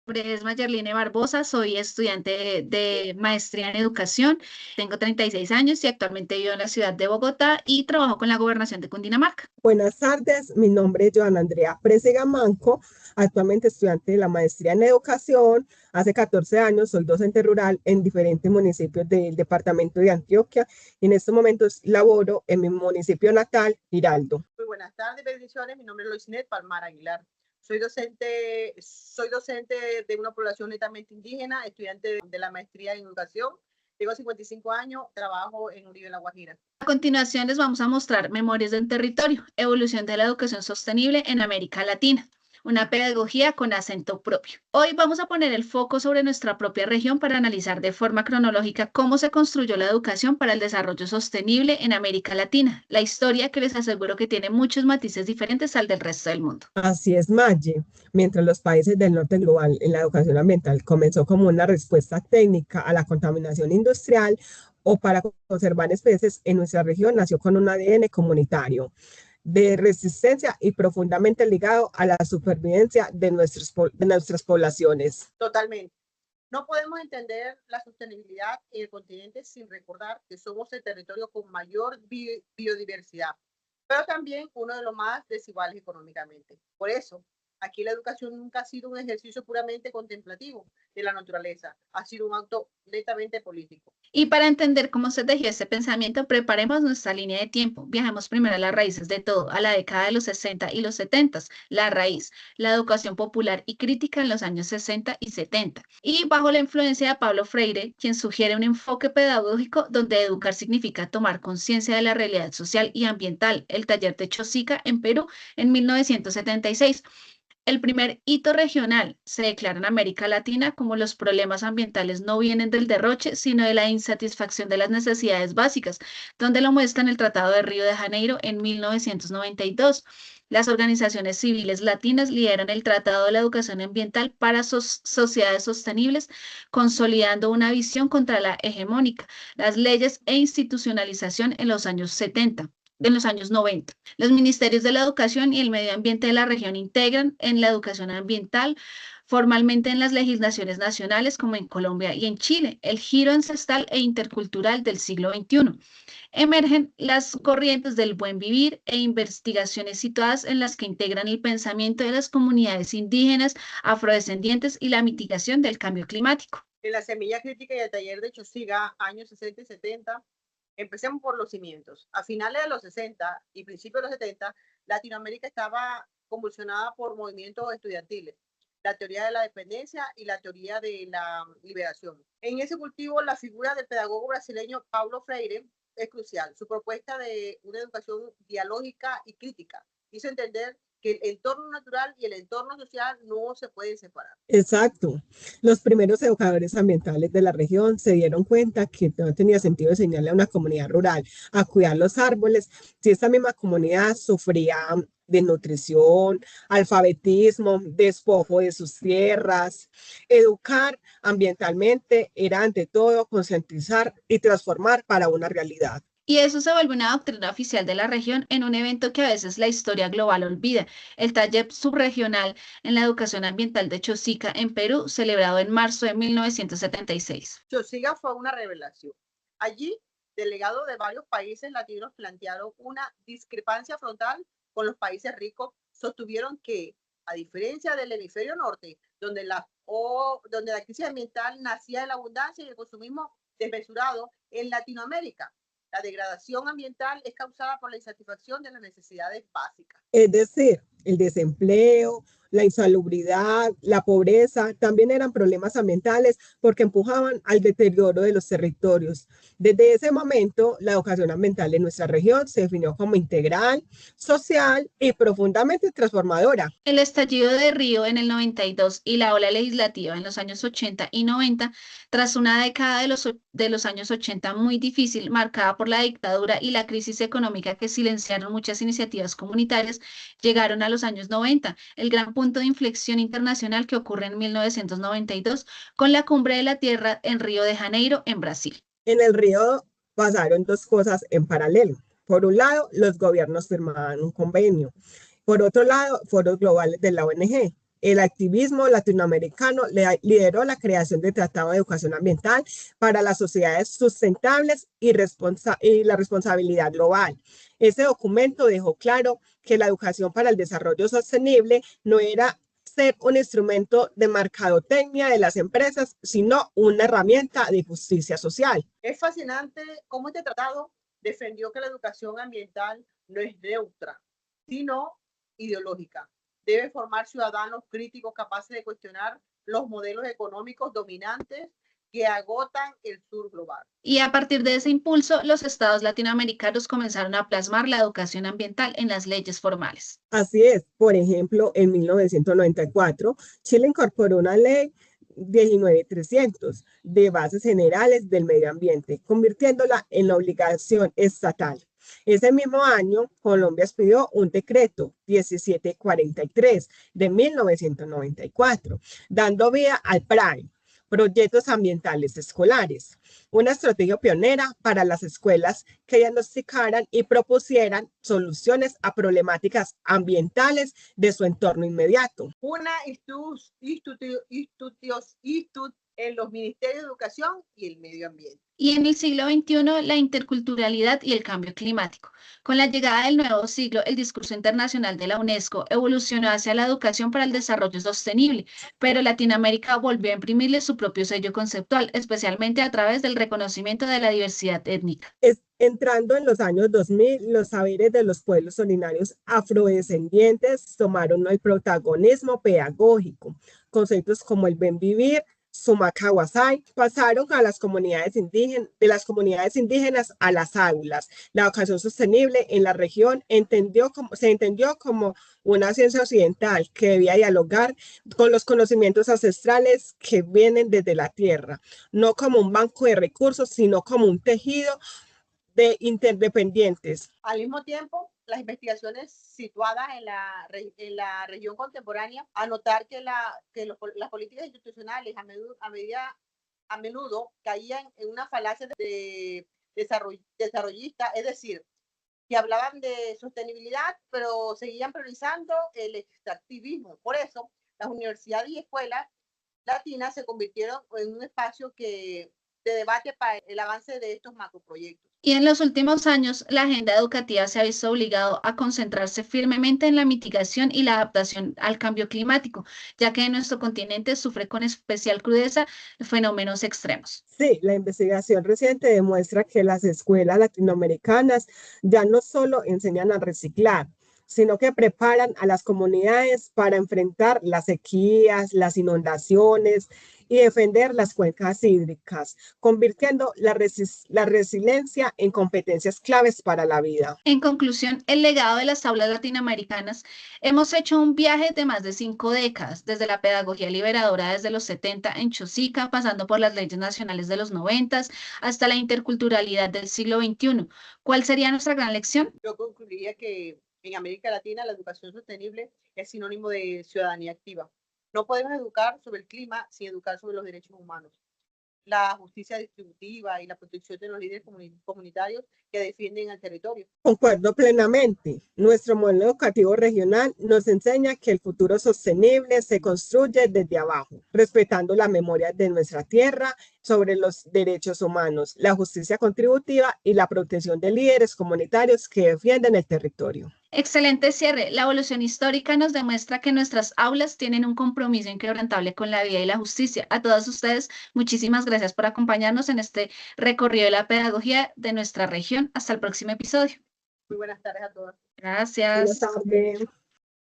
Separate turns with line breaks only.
nombre es Mayerline Barbosa, soy estudiante de maestría en educación, tengo 36 años y actualmente vivo en la ciudad de Bogotá y trabajo con la gobernación de Cundinamarca.
Buenas tardes, mi nombre es Joana Andrea Presega Manco, actualmente estudiante de la maestría en educación. Hace 14 años soy docente rural en diferentes municipios del departamento de Antioquia y en estos momentos laboro en mi municipio natal, Giraldo.
Muy buenas tardes, bendiciones. Mi nombre es Loisinet Palmar Aguilar. Soy docente de una población netamente indígena, estudiante de la maestría en educación. Tengo 55 años, trabajo en Uribe, La Guajira.
A continuación les vamos a mostrar Memorias del Territorio, evolución de la educación sostenible en América Latina, una pedagogía con acento propio. Hoy vamos a poner el foco sobre nuestra propia región para analizar de forma cronológica cómo se construyó la educación para el desarrollo sostenible en América Latina, la historia que les aseguro que tiene muchos matices diferentes al del resto del mundo.
Así es, Maggie. Mientras los países del norte global en la educación ambiental comenzó como una respuesta técnica a la contaminación industrial o para conservar especies, en nuestra región nació con un ADN comunitario de resistencia y profundamente ligado a la supervivencia de nuestras poblaciones.
Totalmente. No podemos entender la sostenibilidad en el continente sin recordar que somos el territorio con mayor biodiversidad, pero también uno de los más desiguales económicamente. Por eso, aquí la educación nunca ha sido un ejercicio puramente contemplativo de la naturaleza, ha sido un acto netamente político.
Y para entender cómo se tejió este pensamiento, preparemos nuestra línea de tiempo. Viajemos primero a las raíces de todo, a la década de los 60 y los 70, la raíz, la educación popular y crítica en los años 60 y 70. Y bajo la influencia de Pablo Freire, quien sugiere un enfoque pedagógico donde educar significa tomar conciencia de la realidad social y ambiental, el taller de Chosica en Perú en 1976. El primer hito regional se declara en América Latina como los problemas ambientales no vienen del derroche, sino de la insatisfacción de las necesidades básicas, donde lo muestra en el Tratado de Río de Janeiro en 1992. Las organizaciones civiles latinas lideran el Tratado de la Educación Ambiental para Sociedades Sostenibles, consolidando una visión contra la hegemónica, las leyes e institucionalización en los años 70. En los años 90. Los ministerios de la educación y el medio ambiente de la región integran en la educación ambiental formalmente en las legislaciones nacionales como en Colombia y en Chile, el giro ancestral e intercultural del siglo XXI. Emergen las corrientes del buen vivir e investigaciones situadas en las que integran el pensamiento de las comunidades indígenas, afrodescendientes y la mitigación del cambio climático.
En la semilla crítica y el taller de Chosiga, años 60 y 70, empecemos por los cimientos. A finales de los 60 y principios de los 70, Latinoamérica estaba convulsionada por movimientos estudiantiles, la teoría de la dependencia y la teoría de la liberación. En ese cultivo, la figura del pedagogo brasileño Paulo Freire es crucial. Su propuesta de una educación dialógica y crítica hizo entender que el entorno natural y el entorno social no se pueden separar.
Exacto. Los primeros educadores ambientales de la región se dieron cuenta que no tenía sentido enseñarle a una comunidad rural a cuidar los árboles si esta misma comunidad sufría desnutrición, alfabetismo, despojo de sus tierras. Educar ambientalmente era ante todo concientizar y transformar para una realidad.
Y eso se vuelve una doctrina oficial de la región en un evento que a veces la historia global olvida, el taller subregional en la educación ambiental de Chosica en Perú, celebrado en marzo de 1976.
Chosica fue una revelación. Allí, delegados de varios países latinos plantearon una discrepancia frontal con los países ricos, sostuvieron que, a diferencia del hemisferio norte, donde la crisis ambiental nacía de la abundancia y el consumismo desmesurado, en Latinoamérica la degradación ambiental es causada por la insatisfacción de las necesidades básicas.
Es decir, el desempleo, la insalubridad, la pobreza, también eran problemas ambientales porque empujaban al deterioro de los territorios. Desde ese momento, la educación ambiental en nuestra región se definió como integral, social y profundamente transformadora.
El estallido de Río en el 92 y la ola legislativa en los años 80 y 90, tras una década de los años 80 muy difícil, marcada por la dictadura y la crisis económica que silenciaron muchas iniciativas comunitarias, llegaron a los años 90, el gran punto de inflexión internacional que ocurre en 1992 con la Cumbre de la Tierra en Río de Janeiro, en Brasil.
En el Río pasaron dos cosas en paralelo. Por un lado, los gobiernos firmaban un convenio. Por otro lado, foros globales de la ONG El activismo latinoamericano lideró la creación del Tratado de Educación Ambiental para las sociedades sustentables y la responsabilidad global. Ese documento dejó claro que la educación para el desarrollo sostenible no era ser un instrumento de mercadotecnia de las empresas, sino una herramienta de justicia social.
Es fascinante cómo este tratado defendió que la educación ambiental no es neutra, sino ideológica. Debe formar ciudadanos críticos capaces de cuestionar los modelos económicos dominantes que agotan el sur global.
Y a partir de ese impulso, los estados latinoamericanos comenzaron a plasmar la educación ambiental en las leyes formales.
Así es, por ejemplo, en 1994, Chile incorporó una ley 19.300 de bases generales del medio ambiente, convirtiéndola en la obligación estatal. Ese mismo año, Colombia expidió un decreto 1743 de 1994, dando vida al PRAE, Proyectos Ambientales Escolares, una estrategia pionera para las escuelas que diagnosticaran y propusieran soluciones a problemáticas ambientales de su entorno inmediato.
Una institución en los ministerios de Educación y el Medio Ambiente.
Y en el siglo XXI, la interculturalidad y el cambio climático. Con la llegada del nuevo siglo, el discurso internacional de la UNESCO evolucionó hacia la educación para el desarrollo sostenible, pero Latinoamérica volvió a imprimirle su propio sello conceptual, especialmente a través del reconocimiento de la diversidad étnica.
Entrando en los años 2000, los saberes de los pueblos originarios afrodescendientes tomaron el protagonismo pedagógico. Conceptos como el buen vivir, Sumacawasai, pasaron a las comunidades indígenas, de las comunidades indígenas a las aulas. La educación sostenible en la región se entendió como una ciencia occidental que debía dialogar con los conocimientos ancestrales que vienen desde la tierra, no como un banco de recursos, sino como un tejido de interdependientes.
Al mismo tiempo, las investigaciones situadas en la región contemporánea anotar que las políticas institucionales a menudo caían en una falacia de desarrollista, es decir, que hablaban de sostenibilidad, pero seguían priorizando el extractivismo. Por eso, las universidades y escuelas latinas se convirtieron en un espacio de debate para el avance de estos macroproyectos.
Y en los últimos años, la agenda educativa se ha visto obligado a concentrarse firmemente en la mitigación y la adaptación al cambio climático, ya que nuestro continente sufre con especial crudeza fenómenos extremos.
Sí, la investigación reciente demuestra que las escuelas latinoamericanas ya no solo enseñan a reciclar, sino que preparan a las comunidades para enfrentar las sequías, las inundaciones y defender las cuencas hídricas, convirtiendo la resiliencia en competencias claves para la vida.
En conclusión, el legado de las aulas latinoamericanas, hemos hecho un viaje de más de 5 décadas, desde la pedagogía liberadora desde los 70 en Chosica, pasando por las leyes nacionales de los 90 hasta la interculturalidad del siglo XXI. ¿Cuál sería nuestra gran lección?
Yo concluiría que en América Latina la educación sostenible es sinónimo de ciudadanía activa. No podemos educar sobre el clima sin educar sobre los derechos humanos, la justicia distributiva y la protección de los líderes comunitarios que defienden el territorio.
Concuerdo plenamente. Nuestro modelo educativo regional nos enseña que el futuro sostenible se construye desde abajo, respetando la memoria de nuestra tierra sobre los derechos humanos, la justicia contributiva y la protección de líderes comunitarios que defienden el territorio.
Excelente cierre. La evolución histórica nos demuestra que nuestras aulas tienen un compromiso inquebrantable con la vida y la justicia. A todos ustedes, muchísimas gracias por acompañarnos en este recorrido de la pedagogía de nuestra región. Hasta el próximo episodio.
Muy buenas tardes a todos.
Gracias.
Buenas tardes.